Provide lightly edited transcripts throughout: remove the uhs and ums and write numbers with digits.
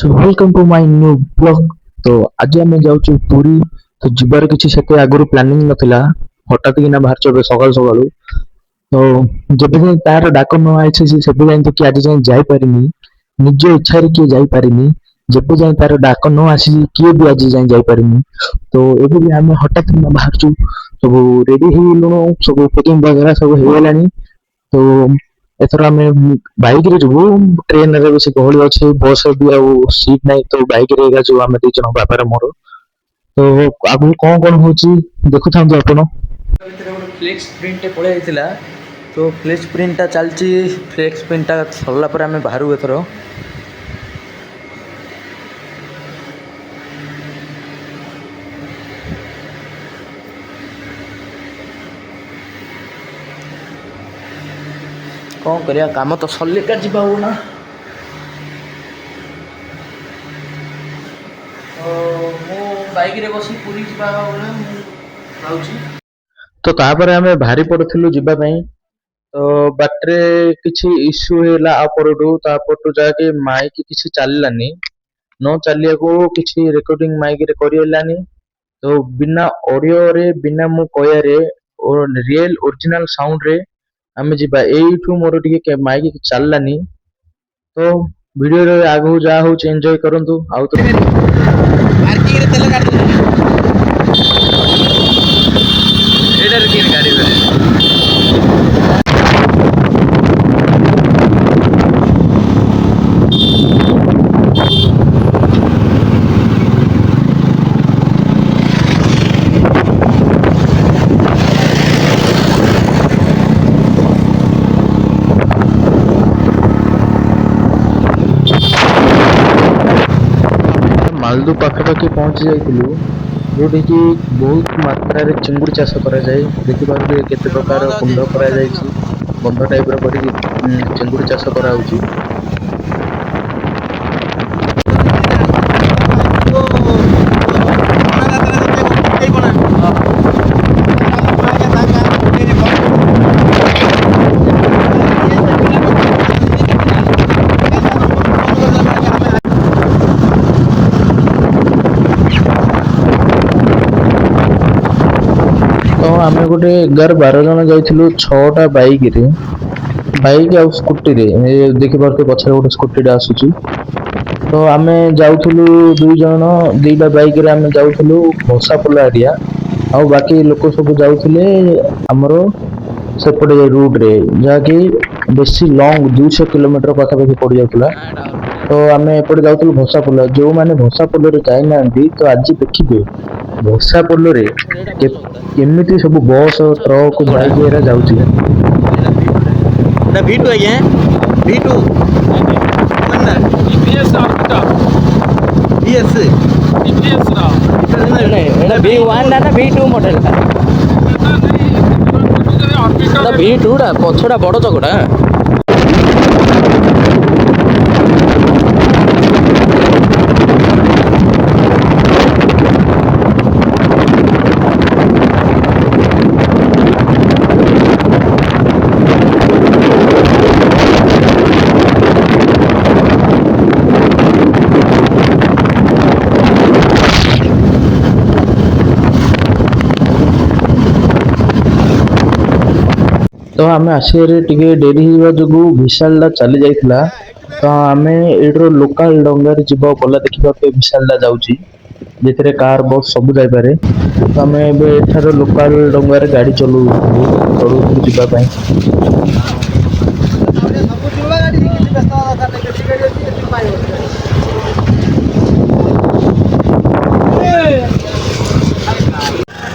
Welcome to my new blog. तो आज आम जाऊँ पुरी। तो जीवार किसी से आगु प्लानिंग नथिला, हठात किना बाहर सकाल सकाल। तो जब जाए तार डाक न आई से जाए तो कि आज जाए जापारिनी, निज इच्छा किए जापारिनी। जब जाए तार डाक न आसी किए भी आज जाए जापारिनी। तो एबे भी आम हठात किना बाहर सब रेडी हो लुणु, सब पैकिंग वगैरह सब हो गलानी। तो एथर आम बाइक रे जीवु, ट्रेन रे बेसी गहली अच्छे, बस भी आउ सीट नहीं, तो बाइक रे एका जो आम 2 जन बापार मोर। तो आगु कौन होची देखु था आपण ଭିତରେ ଗୋଟେ ଫ୍ଲେକ୍ସ ପ୍ରିଣ୍ଟଟେ ପଳେଇ ଯାଇଥିଲା। ତ ଫ୍ଲେକ୍ସ ପ୍ରିଣ୍ଟଟା ଚାଲିଛି। ଫ୍ଲେକ୍ସ ପ୍ରିଣ୍ଟଟା ସରିଲା ପରେ ଆମେ ବାହାରୁ ଏଥର। କ'ଣ କରିବା, କାମ ତ ସରିଲେ ଏକା ଯିବା ହବ ନା। ମୁଁ ବାଇକ୍ରେ ବସି ପୁରୀ ଯିବା ବେଳେ ମୁଁ ଭାବୁଛି। तो तापर आमे भारी पड़थिलु जिबा पई। तो बाटरे किछि इश्यू हैला आपरडू तापरटू जाके माइक किछि चललानी, न चलिया को किछि रिकॉर्डिंग माइक रे करियलानी। तो बिना ऑडियो रे, बिना मु कया रे और रियल ओरिजिनल साउंड रे आमे जिबा। एइठू मोर टिके माइक चललानी। तो वीडियो रे आगु जा होछ एन्जॉय करंतु। आउ तो पार्किंग रे तेल काट दे। एडर की गाड़ी में मालदू पाखापाखि पहुंची जाइलु, जोटी कि बहुत मात्रा रे चिंगुड़ी चाष करा जाए। देखि पारुले केते प्रकार कुंड करा जायछि, बंध टाइप रो करी चिंगुड़ी चाष करा होछि। तो आमे गोटे 11-12 जन जाइथिलु, 6टा बाइक रे, बाइक आ स्कूटी रे। देखि पारते पछरे गोटे स्कूटी डा आसुची। तो आमे जाउथुलु 2 जन, 2टा बाइक रे आमे जाउथुलु भोसापोला एरिया। आ बाकी लोक सब जाउथिले हमरो सेपटे रूट रे, जाकी बेसी लॉन्ग 200 किलोमीटर पाखापाखि पड़ जाउथला। तो आमे एपटे जाउथुलु भोसापोला। जो माने भोसापोला रे जाई नांदी, तो आज देखिबे भोसापोला रे केमिति सब बस, ट्रक, बाइक एरा जाउची। एटा V2 आज्ञा, V2 ना TVS आर्किटा TS TVS रा एटा V1 ना V2 मॉडल ता V2 टा पछडा बड़ चकटा। तो आमे आसिरे टिके डेरी हिवा जोगु विशाल ला चली जाइथिला। तो आमे एडरो लोकल डंगार जीवा पला देखिबा पे विशाल ला जाउची, जेतरे कार बस सब जाय पारे। तो आमे एबे एठारो लोकल डंगार गाड़ी चलू जीवा पई।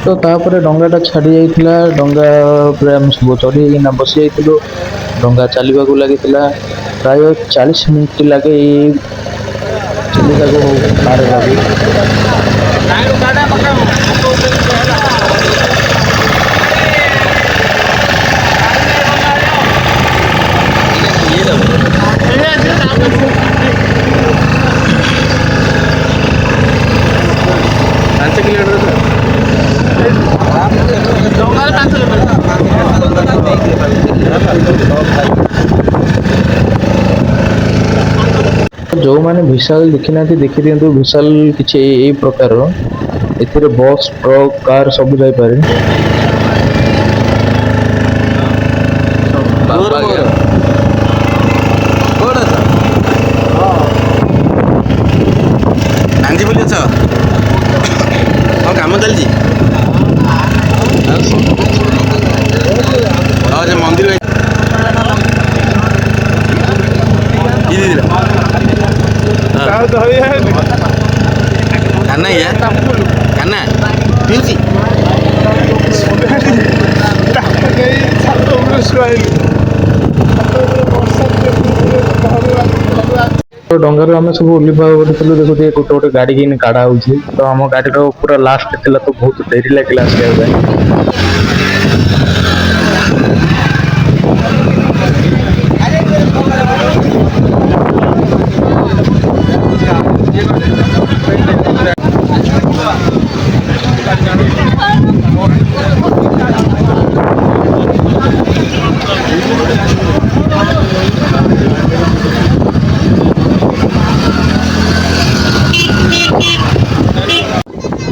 तो तापर डंगाटा छाड़ी जाइथिला। डंगा ऊपर हम सब चढ़ी ना बसी जाइथिलु। डंगा चलवा को लागिथिला प्राय 40 मिनिट लागे चलिया को पार लागू। जो मैंने विशाल देखी ना देखी दिंतु विशाल किसी यही प्रकार एथिरे बस ट्रक कार सब जाई पारे। बाबा गया कोड अछ कांजी बोली अछ और काम चलजी और जे मंदिर काना या काना पिउची तो डंगार आम सब ओल्हा पड़ू देखो गोटे गोटे गाड़ी की काढ़ा हो तो आम गाड़ी पूरा लास्ट थिला तो बहुत डेरी लगे आसवा।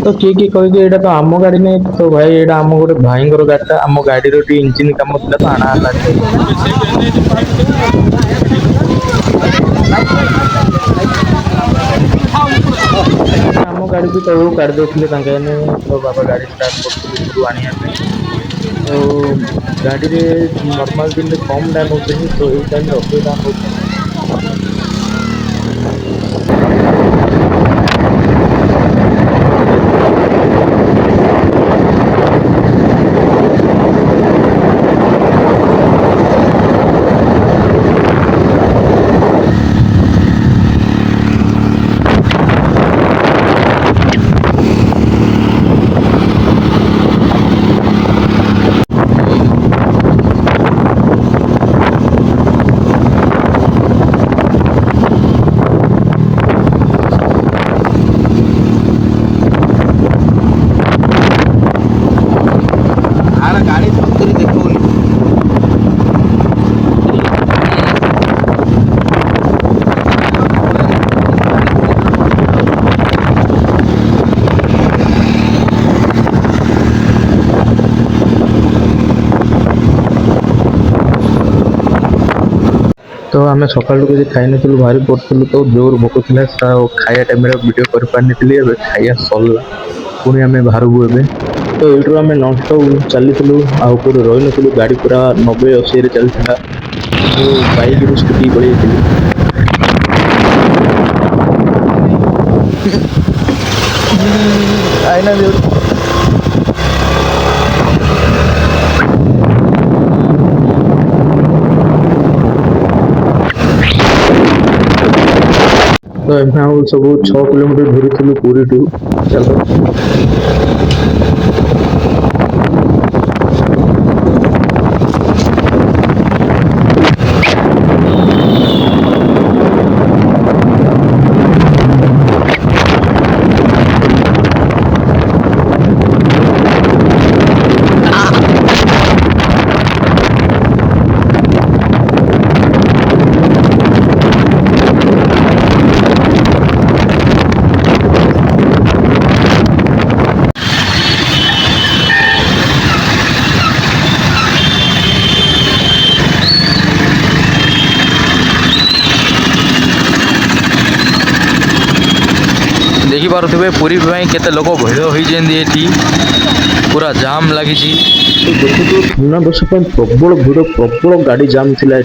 तो किए कहे ये तो आम गाड़ी नहीं तो भाई ये आम गोटे भाई गाड़ीटा आम गाड़ी इंजिन कम थी तो आना आम गाड़ी भी तौर काढ़ देते तो बाबा गाड़ी स्टार्ट कर आने तो गाड़ी में नॉर्मल दिन में कम डाउन होते तो ये टाइम अधिक डाउन होते। गाड़ी सतुरी देखौनी तो आम सका किसी खाई नु बाहरी पड़ू तो जोर भोक थी खाया टाइम वीडियो कर पारि खाया सरला पुणी आम बाहर को ए तो यूट्यूब आम ननस्टप चलू आगे रही नु गाड़ी पूरा 90-80 चलता तो बैक स्कूटी पड़े आईना तो एम सब 6 किलोमीटर घूरी पुरी टू चलो देखिपे पुरी केते लोक भिड़ होती पूरा जाम लगी ठंडा बस प्रबल भिड़ प्रबल गाड़ी जाम थिला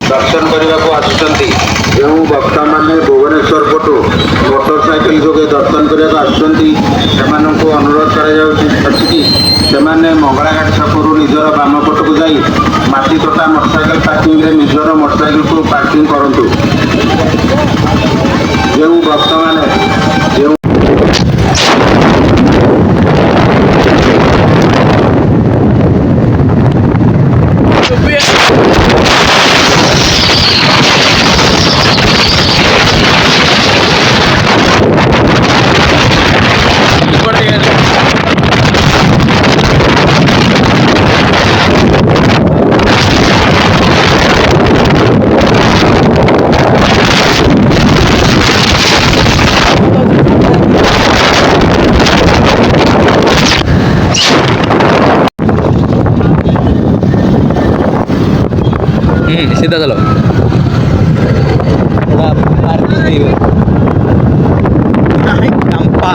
दर्शन करने को आसुचंती जो भक्ता माने भुवनेश्वर पटु मोटरसाइकिल जोगे दर्शन करने को आसुचंती सेमानंको अनुरोध करा जाउछि कि सेमाने मंगलाघाट छकरू निजर बाम पट को जाई माटी तोटा मोटरसाइकिल पार्किंग रे निजर मोटरसाइकिल को पार्किंग करंतु जो भक्त माने जो सीधा चलो पार्किंग नहीं हुए कंपा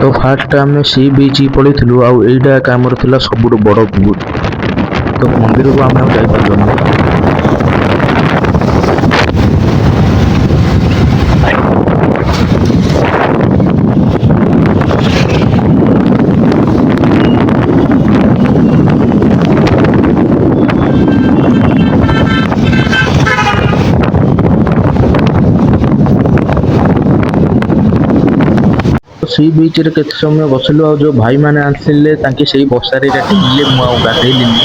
तो फास्ट आम सी बीच पड़ू आउ एटा आमर थिला सबुठ बड़ पुल तो मंदिर को आम जापारू सी बीच रे केते समय बसलु आ जो भाई माने आसिले तांके सेही बसारे टिले मु आ गाधेलिनी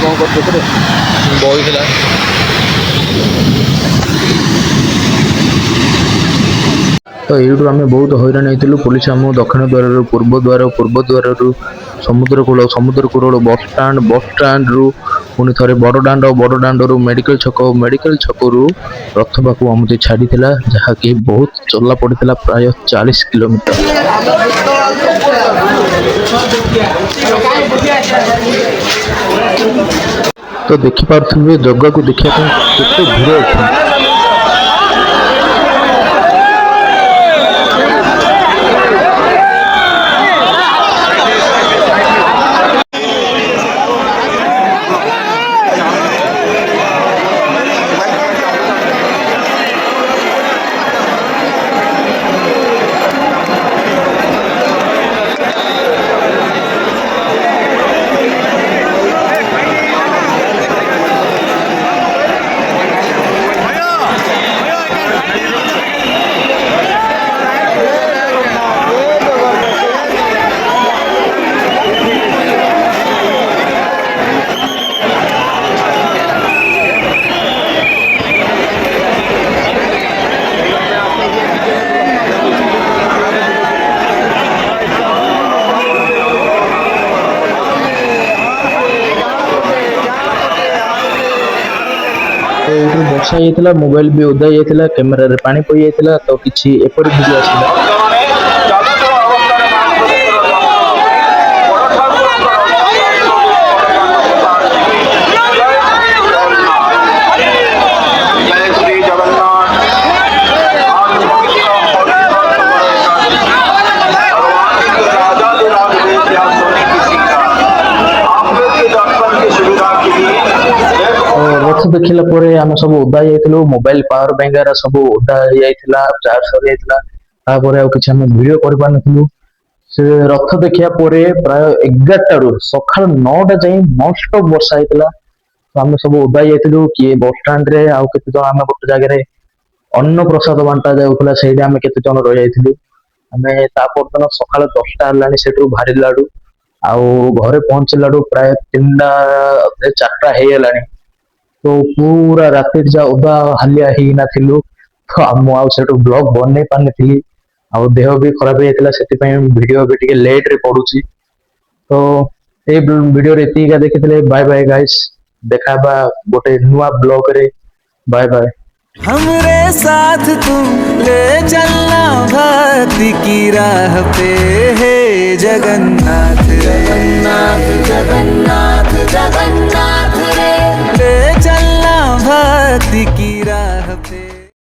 कौन करते बही तो यू आम बहुत हैरान होती पुलिस आम दक्षिण द्वार पूर्व द्वार समुद्र कूल बस स्टाण्ड रु पुणी थे बड़ रु मेडिकल छक रु रथ पाखु आमती छाड़ी जहाँकि बहुत चला पड़ा प्राय 40 किलोमीटर। तो देखिपे जगह को देखा केते भीड़ अच्छे तो वर्षा होता मोबाइल भी ओदा जाता कैमेरा पानी पड़ जाता तो किसी एपरी वीडियो आसला रथ देखला आम सब ओदा जाइलु मोबाइल पावर बैंक सब ओदा जाइला चार्ज सरी जाइला किसी आम वीडियो कर पारनु से रथ देखा प्राय 11 रु सका 9टा जाए नॉन स्टॉप वर्षा होता तो आम सब ओदा जाइलु किए बस स्टाण्ड रे आउ केते जण आम गोटे जगह अन्न प्रसाद बांटा जाऊला से आम केते जण रही जाइलु आम तापरदिन सका 10टा है से बाहर आउ घरे पहुंचला प्राय 3टा 4टा हो गलानी तो पूरा राति जा ओदा हालिया ही ना थिलु तो आम आउ ब्लॉग बन पानी आ देह भी खराब होता से वीडियो भी टिके लेट रे पड़ुची तो ये वीडियो रे एतिका देखिले बाय बाय गाइस देखा गोटे नुआ ब्लॉग रे बाय बाय। हमरे साथ तुम ले चलना भक्ति की राह पे हे जगन्नाथ जगन्नाथ जगन्नाथ जगन्नाथ रे ले चलना भक्ति की